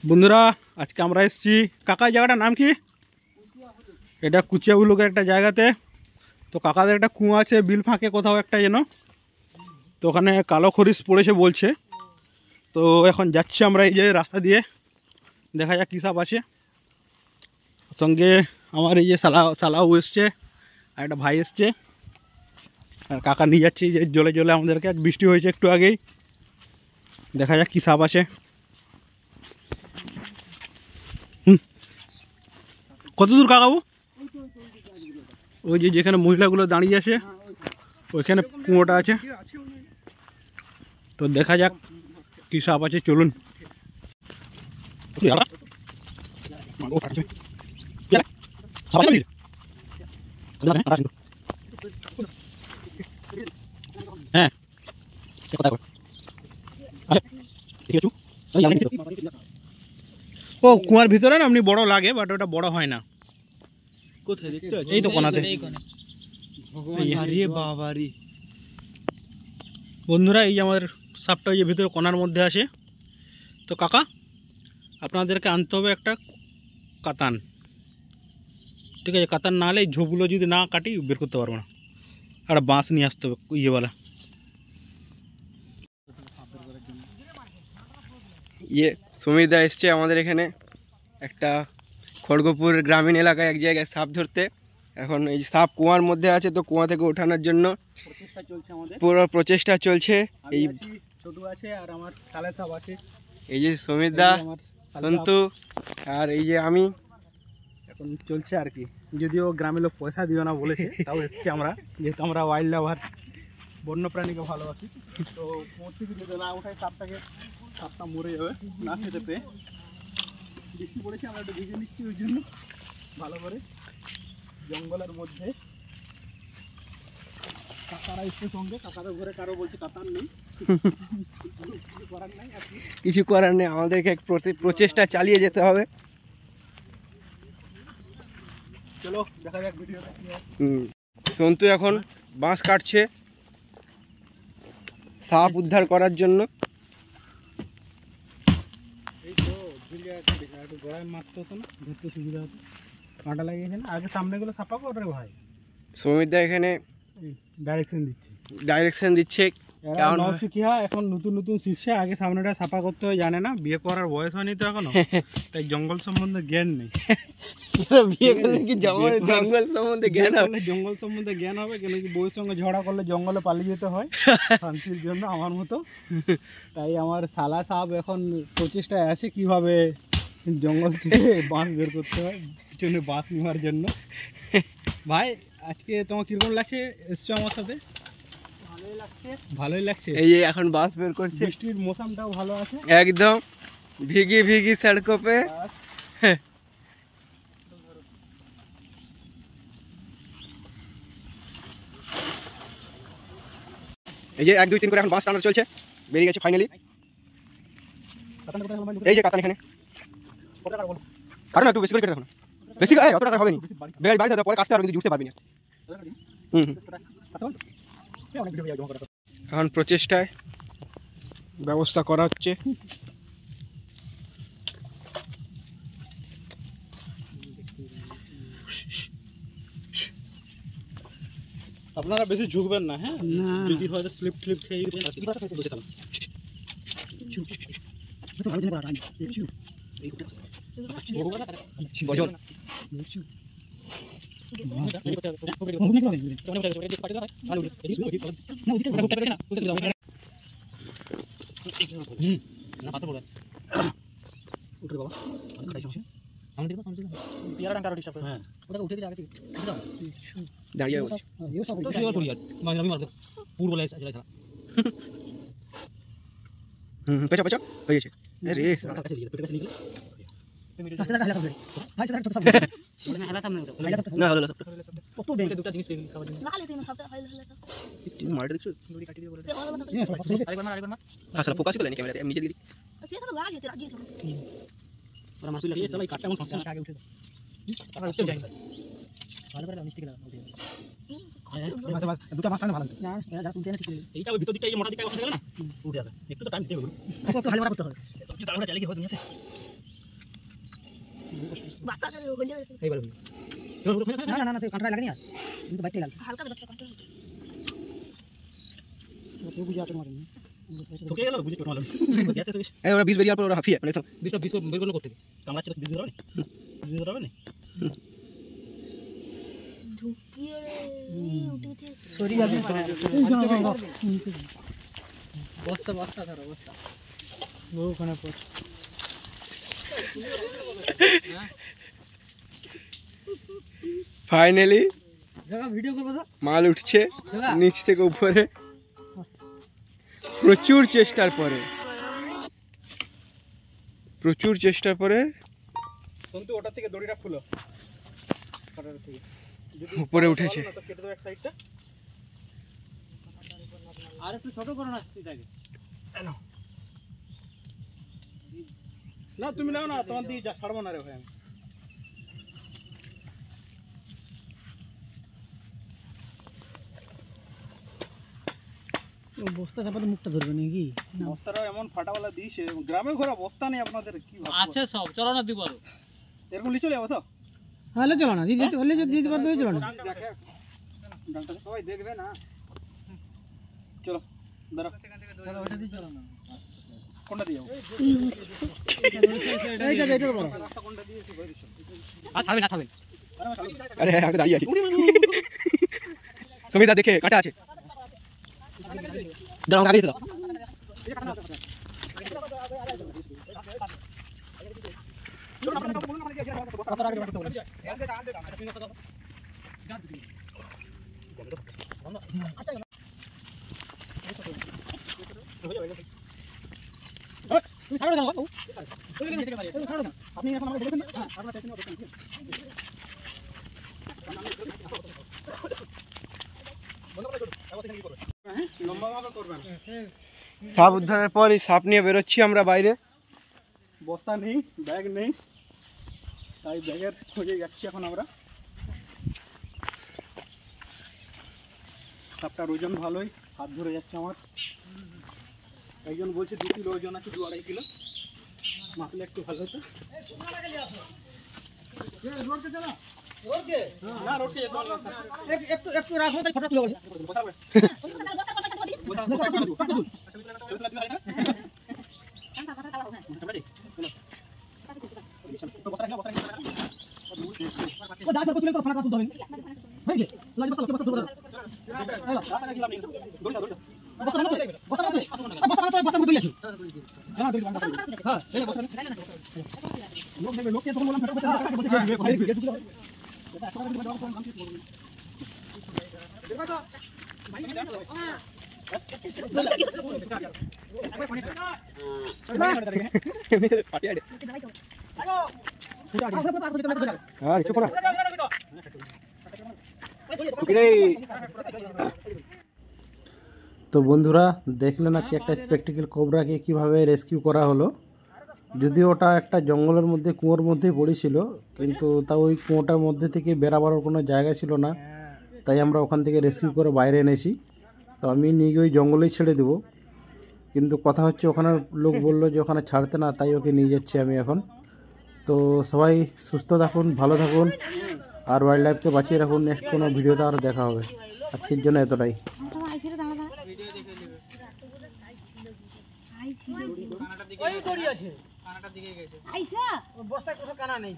বন্ধুরা আজকে আমরা এসেছি কাকা জায়গাটার নাম কি? এটা কুচিয়া ব্লকের একটা জায়গাতে। তো কাকাদের একটা কুয়া আছে বিল ফাঁকে কোথাও একটা যেন, তো ওখানে কালো খরিশ পড়েছে বলছে। তো এখন যাচ্ছি আমরা এই যে রাস্তা দিয়ে, দেখা যাক কী সব আছে। সঙ্গে আমার এই যে সালাও এসছে আর একটা ভাই এসছে, আর কাকা নিয়ে যাচ্ছি যে জলে জলে আমাদেরকে। আজ বৃষ্টি হয়েছে একটু আগেই, দেখা যাক কী সাপ আছে। কত দূর কাকাবু? ওই যে যেখানে মহিলাগুলো দাঁড়িয়ে আছে ওইখানে কুয়োটা আছে। তো দেখা যাক কী সাপ আছে, চলুন। হ্যাঁ ও কুয়ার ভিতরে না এমনি বড় লাগে, বাট ওটা বড় হয় না। কোথায় দেখতে পাচ্ছি? এই তো কোনাতে। বন্ধুরা এই যে আমাদের সাপটা ওই যে ভিতরে কোনার মধ্যে আছে। তো কাকা আপনাদেরকে আনতে হবে একটা কাতান, ঠিক আছে? কাতান না হলে এই ঝোপগুলো যদি না কাটি বের করতে পারবো না। আর বাঁশ নিয়ে আসতে হবে ইয়েওয়ালা। সমীরদা এসছে আমাদের এখানে একটা খড়গপুর গ্রামীণ এলাকায় এক জায়গায় সাপ ধরতে। এখন এই সাপ কুয়ার মধ্যে আছে, তো কুয়া থেকে ওঠানোর জন্য পুরো প্রচেষ্টা চলছে। এই ছোট আছে আর আমার কালে সাপ আছে। এই যে সমীরদা, সন্তু আর এই যে আমি, এখন চলছে আর কি। যদিও গ্রামের লোক পয়সা দিও না বলেছে, তাও এসছি আমরা, যেহেতু আমরা ওয়াইল্ড লাভার, বন্য প্রাণীকে ভালোবাসি। তো থেকে যদি না ওঠাই সাপটা মরে যাবে না খেতে পেয়ে। বৃষ্টি পড়েছে, আমরা একটু ভিজে নিচ্ছি ওই জন্য ভালো করে। জঙ্গলের মধ্যে কাকারা এসছে সঙ্গে, কাকাদের ঘরে কারো বলছে কাতার নেই, কিছু করার নেই, আমাদেরকে এক প্রচেষ্টা চালিয়ে যেতে হবে। চলো দেখা যাক ভিডিওটা কি হয়। সন্তু এখন বাঁশ কাটছে সাপ উদ্ধার করার জন্য। এই তো একটু গড়ায় মারতে হতো না, ধরতে সুবিধা হতো। কাঁটা লাগিয়েছে না, আগে সামনেগুলো সাপা করে ভাই। সমীরদা এখানে ডাইরেকশন দিচ্ছে। কি হয় এখন নতুন নতুন শিখছে, আগে সামনেটা সাফা করতে হয় জানে না, বিয়ে করার বয়স হয়নি তো এখনো, তাই জঙ্গল সম্বন্ধে জ্ঞান নেই। বিয়ে করলে কি জঙ্গল সম্বন্ধে জ্ঞান হবে? জঙ্গল সম্বন্ধে জ্ঞান হবে কেন কি? বউয়ের সঙ্গে ঝগড়া করলে জঙ্গলে পালিয়ে যেতে হয় শান্তির জন্য, আমার মতো। তাই আমার শালা সাহেব এখন প্রচেষ্টায় আছে কিভাবে জঙ্গল থেকে বাঁশ বের করতে হয়, পিছনে বাঁশ নেওয়ার জন্য। ভাই আজকে তোমার কিরকম লাগছে এসছো আমার সাথে? ভালোই লাগছে। এই যে এখন বাস বের করছে, বৃষ্টির মৌসুমটাও ভালো আছে, একদম ভিগি ভিগি সড়কো পে। এই যে 1 2 3 করে এখন বাস টানা চলছে, বেরিয়ে গেছে ফাইনালি। এই যে কাতান এখানে কারণ একটু বেশি করে কেটে রাখুন, বেশি অত টাকা হবে না, বেল বাইরে পরে কাটতে পারবে কিন্তু জুড়তে পারবি না। এখন প্রচেষ্টায় ব্যবস্থা করা হচ্ছে। আপনারা বেশি ঝুঁকবেন না, হ্যাঁ? যদি হয়তো স্লিপ খেয়ে ফোকাস করে ক্যামেরাতে নিজে দিদি দুটো মাছ ভালো না এইটা ভিতর দিকটা এই মোটা দিকটা উঠে গেল না, উঠে যাবে। একটু তো টাইম দিতে হবে, একটু হালকা করতে হবে। সবজি দাঁড়ানো চাইলে কি হবে দুনিয়াতে? না না না সেই কাঁটা লাগেনি আর কিন্তু বাইতে গেল হালকা বাচ্চা কাঁটা সে বুঝে আটকে মারেন তোকে গেল বুঝে টোটো মারলো গ্যাসে তো এই ওরা বিষ বেরিয়ে পর ওরা হাফিয়ে মানে তো বিশটা বিশ বের করলো করতে কামড়া ছিল বিশ ধরবে বিশ ধরবে না ঢুকিয়ে উঠেছে সরি যাবে বস্তা বস্তা ধরো বস্তা ওখানে পড় ফাইনালি জায়গা ভিডিও করব তো মাল উঠছে নিচ থেকে উপরে প্রচুর চেষ্টার পরে সন্তু ওটা থেকে দড়িটা খুলো কাটার থেকে যদি উপরে উঠেছে তো কেটে দাও এক সাইডটা আর একটু ছোট করো না স্টিটাকে না তুমি নাও না তোমার দিয়ে যা ছাড়বো না রে ভাই আমি বস্তা চাপাতে মুখটা ধরবে নাকি বস্তাটা এমন ফাটাওয়ালা দিয়েছে গ্রামে ঘোরা বস্তা নেই আপনাদের কি আছে সব চলো না দিব আরো এরকম লিচে যাবো তো হলে চলো না দিদি হলে যদি দিতে পারতে চলো না ডাক্তার সবাই দেখবে না চলো দাঁড়াও চলো ওটা দিয়ে চলো না কোনটা দিয়ে যাবো এইটা বড় রাস্তা কোনটা দিয়েছি ভাই দিছো ছাড়বে আরে আমি দাঁড়িয়ে আছি সুমিতা দেখে কাটা আছে দাঁড়াও আগে দাও আপনি এখন আমাকে বলেছেন না আপনার টেনশন করবেন লম্বা ভাবে করবেন সাপ উদ্ধারের পর এই সাপ নিয়ে বেরোচ্ছি আমরা বাইরে বস্তা নেই ব্যাগ নেই তাই ব্যাগের খোঁজে যাচ্ছি এখন আমরা সাপটার ওজন ভালোই হাত ধরে যাচ্ছে আমার একজন বলছে 2 কিলো ওজন আছে 2-2.5 কিলো মাপলে একটু ভালো হতো না রোডকে যেতে হবে একটু রাখো তাই ফটো তুলে বলি ও দাঁড়া তুলে তো ফটো তুলে হয়েছে লাগবে তো বস্তা তুলে বস্তা তুলে আছি হ্যাঁ এই বস্তা লোক দেখবে লোককে তখন বললাম ফটো তো বন্ধুরা দেখলেন আজকে একটা স্পেকটিক্যাল কোবরাকে কিভাবে রেস্কিউ করা হলো যদিও ওটা একটা জঙ্গলের মধ্যে কুয়োর মধ্যেই পড়েছিল কিন্তু তা ওই কুয়োটার মধ্যে থেকে বেরাবার কোনো জায়গা ছিল না তাই আমরা ওখান থেকে রেস্কিউ করে বাইরে এনেছি তো আমি নিয়ে গিয়ে ওই জঙ্গলেই ছেড়ে দেবো কিন্তু কথা হচ্ছে ওখানে লোক বললো যে ওখানে ছাড়তে না তাই ওকে নিয়ে যাচ্ছি আমি এখন তো সবাই সুস্থ থাকুন ভালো থাকুন আর ওয়াইল্ড লাইফকে বাঁচিয়ে রাখুন নেক্সট কোনো ভিডিওতে আরও দেখা হবে আজকের জন্য এতটাই ওই দড়ি আছে কানাটার দিকে গেছে আইসা বস্তায় কোথাও কানা নেই